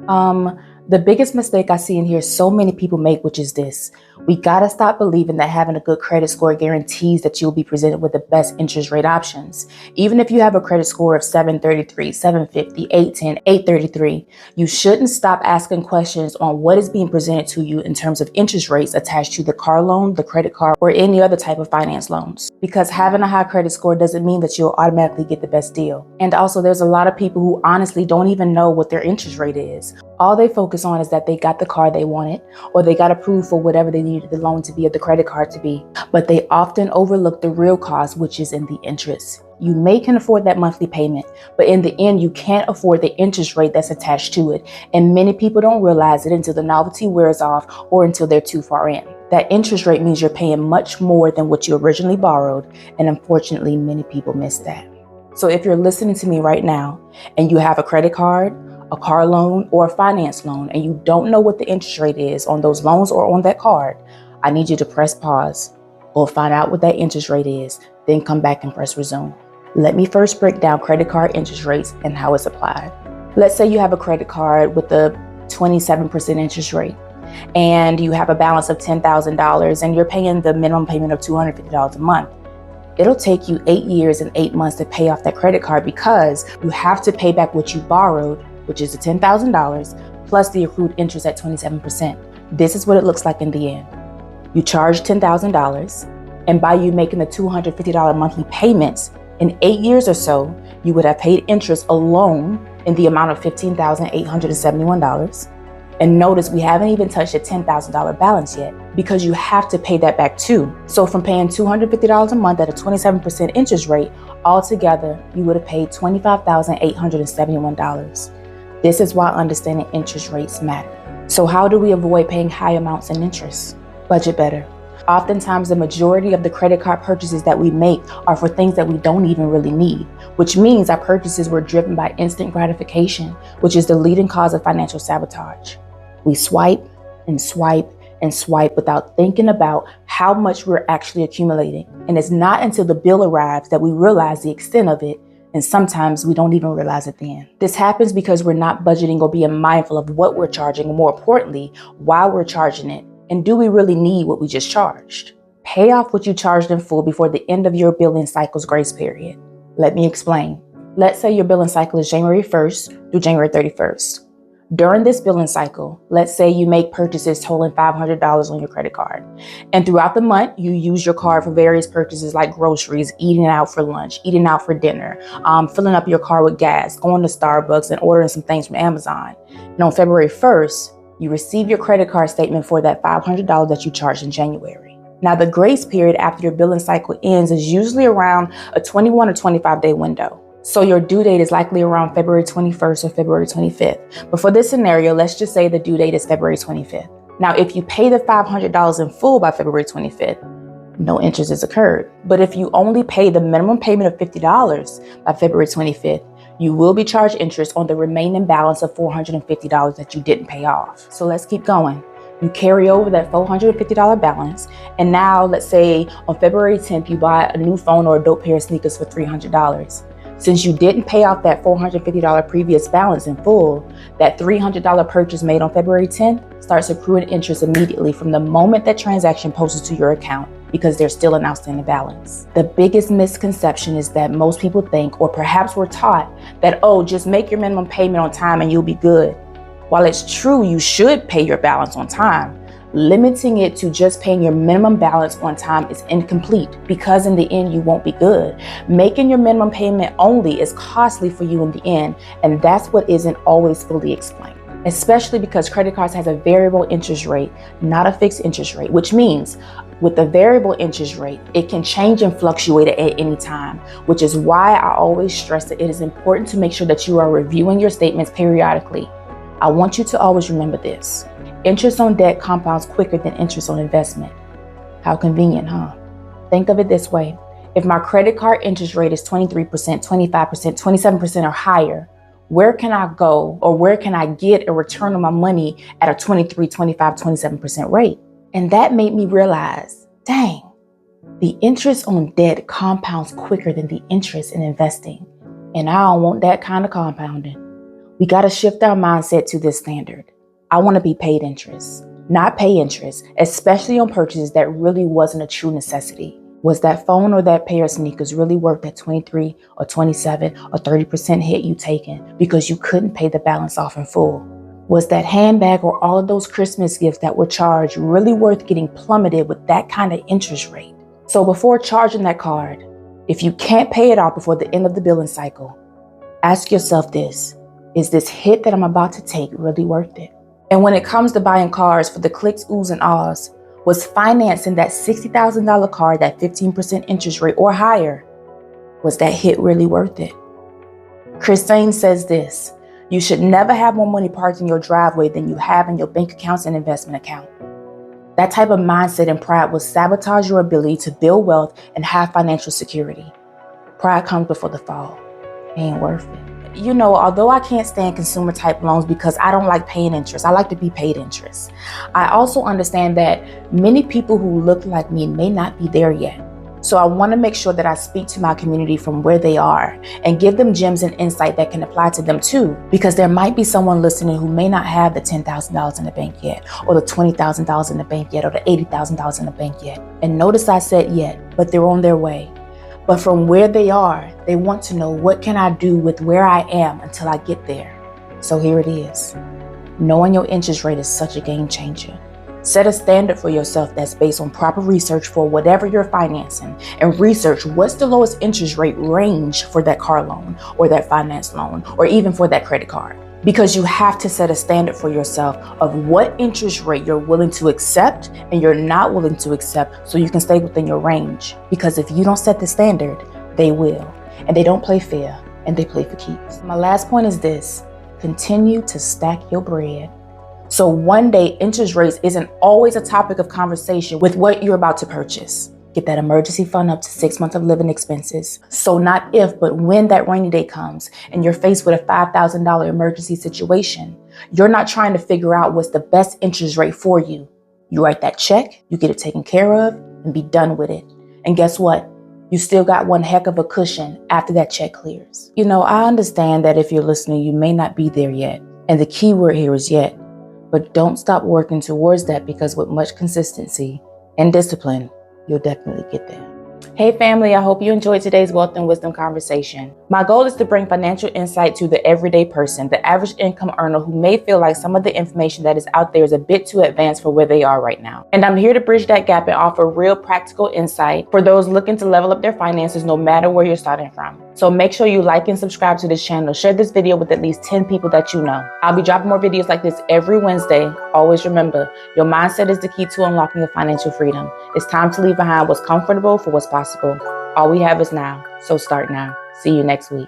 The biggest mistake I see in here so many people make, which is this. We gotta stop believing that having a good credit score guarantees that you'll be presented with the best interest rate options. Even if you have a credit score of 733, 750, 810, 833, you shouldn't stop asking questions on what is being presented to you in terms of interest rates attached to the car loan, the credit card, or any other type of finance loans. Because having a high credit score doesn't mean that you'll automatically get the best deal. And also, there's a lot of people who honestly don't even know what their interest rate is. All they focus on is that they got the car they wanted, or they got approved for whatever they needed the loan to be or the credit card to be. But they often overlook the real cost, which is in the interest. You can afford that monthly payment, but in the end, you can't afford the interest rate that's attached to it. And many people don't realize it until the novelty wears off or until they're too far in. That interest rate means you're paying much more than what you originally borrowed, and unfortunately, many people miss that. So if you're listening to me right now and you have a credit card, a car loan, or a finance loan, and you don't know what the interest rate is on those loans or on that card, I need you to press pause or find out what that interest rate is, then come back and press resume. Let me first break down credit card interest rates and how it's applied. Let's say you have a credit card with a 27% interest rate, and you have a balance of $10,000 and you're paying the minimum payment of $250 a month. It'll take you 8 years and 8 months to pay off that credit card because you have to pay back what you borrowed, which is the $10,000 plus the accrued interest at 27%. This is what it looks like in the end. You charge $10,000, and by you making the $250 monthly payments, in 8 years or so, you would have paid interest alone in the amount of $15,871. And notice we haven't even touched the $10,000 balance yet because you have to pay that back too. So from paying $250 a month at a 27% interest rate, altogether, you would have paid $25,871. This is why understanding interest rates matter. So how do we avoid paying high amounts in interest? Budget better. Oftentimes, the majority of the credit card purchases that we make are for things that we don't even really need, which means our purchases were driven by instant gratification, which is the leading cause of financial sabotage. We swipe and swipe and swipe without thinking about how much we're actually accumulating. And it's not until the bill arrives that we realize the extent of it. And sometimes we don't even realize it then. This happens because we're not budgeting or being mindful of what we're charging, or more importantly, why we're charging it. And do we really need what we just charged? Pay off what you charged in full before the end of your billing cycle's grace period. Let me explain. Let's say your billing cycle is January 1st through January 31st. During this billing cycle, let's say you make purchases totaling $500 on your credit card. And throughout the month, you use your card for various purchases like groceries, eating out for lunch, eating out for dinner, filling up your car with gas, going to Starbucks and ordering some things from Amazon. And on February 1st, you receive your credit card statement for that $500 that you charged in January. Now, the grace period after your billing cycle ends is usually around a 21 or 25-day window. So your due date is likely around February 21st or February 25th. But for this scenario, let's just say the due date is February 25th. Now, if you pay the $500 in full by February 25th, no interest has occurred. But if you only pay the minimum payment of $50 by February 25th, you will be charged interest on the remaining balance of $450 that you didn't pay off. So let's keep going. You carry over that $450 balance, and now let's say on February 10th, you buy a new phone or a dope pair of sneakers for $300. Since you didn't pay off that $450 previous balance in full, that $300 purchase made on February 10th starts accruing interest immediately from the moment that transaction posted to your account because there's still an outstanding balance. The biggest misconception is that most people think, or perhaps were taught, that, just make your minimum payment on time and you'll be good. While it's true you should pay your balance on time, limiting it to just paying your minimum balance on time is incomplete because in the end you won't be good. Making your minimum payment only is costly for you in the end, and that's what isn't always fully explained. Especially because credit cards has a variable interest rate, not a fixed interest rate, which means with the variable interest rate, it can change and fluctuate at any time, which is why I always stress that it is important to make sure that you are reviewing your statements periodically. I want you to always remember this. Interest on debt compounds quicker than interest on investment. How convenient, huh? Think of it this way. If my credit card interest rate is 23%, 25%, 27% or higher, where can I go or where can I get a return on my money at a 23, 25, 27% rate? And that made me realize, dang, the interest on debt compounds quicker than the interest in investing. And I don't want that kind of compounding. We got to shift our mindset to this standard. I want to be paid interest, not pay interest, especially on purchases that really wasn't a true necessity. Was that phone or that pair of sneakers really worth that 23 or 27 or 30% hit you taken because you couldn't pay the balance off in full? Was that handbag or all of those Christmas gifts that were charged really worth getting plummeted with that kind of interest rate? So before charging that card, if you can't pay it off before the end of the billing cycle, ask yourself this: is this hit that I'm about to take really worth it? And when it comes to buying cars for the clicks, oohs, and ahs, was financing that $60,000 car, that 15% interest rate or higher, was that hit really worth it? Christine says this: you should never have more money parked in your driveway than you have in your bank accounts and investment account. That type of mindset and pride will sabotage your ability to build wealth and have financial security. Pride comes before the fall. It ain't worth it. You know, although I can't stand consumer type loans because I don't like paying interest, I like to be paid interest. I also understand that many people who look like me may not be there yet. So I want to make sure that I speak to my community from where they are and give them gems and insight that can apply to them too, because there might be someone listening who may not have the $10,000 in the bank yet, or the $20,000 in the bank yet, or the $80,000 in the bank yet. And notice I said yet, but they're on their way. But from where they are, they want to know, what can I do with where I am until I get there? So here it is. Knowing your interest rate is such a game changer. Set a standard for yourself that's based on proper research for whatever you're financing, and research what's the lowest interest rate range for that car loan or that finance loan or even for that credit card. Because you have to set a standard for yourself of what interest rate you're willing to accept and you're not willing to accept, so you can stay within your range. Because if you don't set the standard, they will. And they don't play fair, and they play for keeps. My last point is this: continue to stack your bread. So one day, interest rates isn't always a topic of conversation with what you're about to purchase. Get that emergency fund up to 6 months of living expenses. So not if, but when that rainy day comes and you're faced with a $5,000 emergency situation, you're not trying to figure out what's the best interest rate for you. You write that check, you get it taken care of, and be done with it. And guess what? You still got one heck of a cushion after that check clears. You know, I understand that if you're listening, you may not be there yet. And the key word here is yet. But don't stop working towards that, because with much consistency and discipline, you'll definitely get there. Hey family, I hope you enjoyed today's Wealth and Wisdom conversation. My goal is to bring financial insight to the everyday person, the average income earner who may feel like some of the information that is out there is a bit too advanced for where they are right now. And I'm here to bridge that gap and offer real practical insight for those looking to level up their finances no matter where you're starting from. So make sure you like and subscribe to this channel. Share this video with at least 10 people that you know. I'll be dropping more videos like this every Wednesday. Always remember, your mindset is the key to unlocking your financial freedom. It's time to leave behind what's comfortable for what's possible. All we have is now, so start now. See you next week.